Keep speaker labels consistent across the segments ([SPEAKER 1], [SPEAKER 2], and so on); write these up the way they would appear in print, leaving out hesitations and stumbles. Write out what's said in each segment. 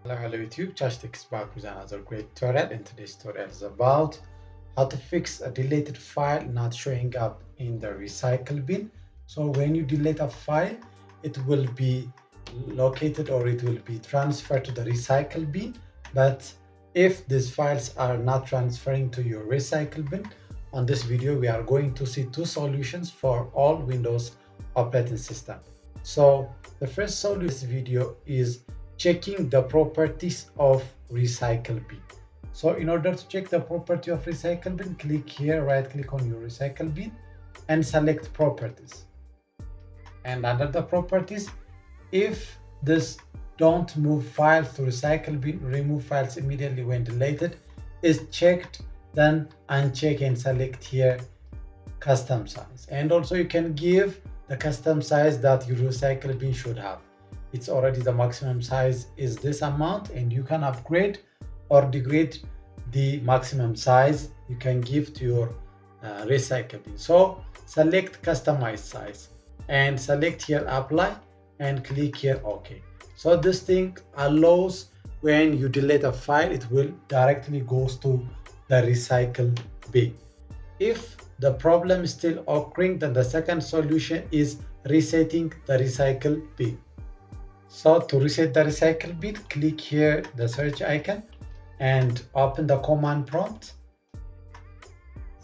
[SPEAKER 1] Hello YouTube, Chashtek is back with another great tutorial, and today's tutorial is about how to fix a deleted file not showing up in the recycle bin. So when you delete a file, it will be located or it will be transferred to the recycle bin. But if these files are not transferring to your recycle bin, on this video we are going to see two solutions for all Windows operating system. So the first solution in this video is checking the properties of Recycle.bin. So in order to check the property of Recycle.bin, click here, right click on your Recycle.bin and select properties. And under the properties, if this don't move files to Recycle.bin, remove files immediately when deleted is checked, then uncheck and select here custom size. And also you can give the custom size that your Recycle.bin should have. It's already the maximum size is this amount, and you can upgrade or degrade the maximum size you can give to your Recycle.bin. So select customize size and select here apply and click here OK. So this thing allows when you delete a file, it will directly goes to the Recycle.bin. If the problem is still occurring, then the second solution is resetting the Recycle.bin. So to reset the Recycle.bin, click here the search icon and open the command prompt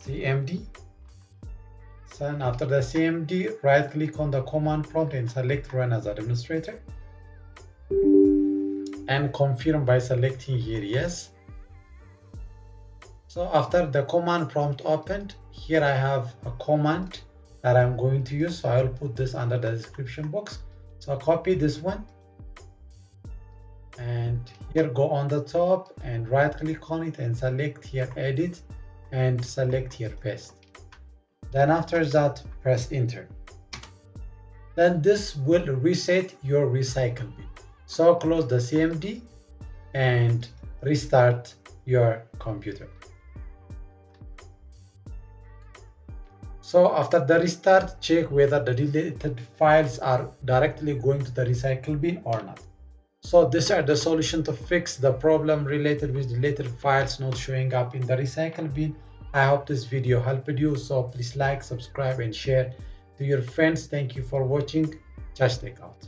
[SPEAKER 1] cmd. So after the cmd, right click on the command prompt and select run as administrator and confirm by selecting here yes. So after the command prompt opened, here I have a command that I'm going to use, so I will put this under the description box. So copy this one and here go on the top and right click on it and select here edit and select here paste. Then after that press enter. Then this will reset your Recycle.bin. So close the cmd and restart your computer. So after the restart, check whether the deleted files are directly going to the Recycle.bin or not. So these are the solution to fix the problem related with deleted files not showing up in the Recycle.bin. I hope this video helped you. So please like, subscribe and share to your friends. Thank you for watching. Just take out.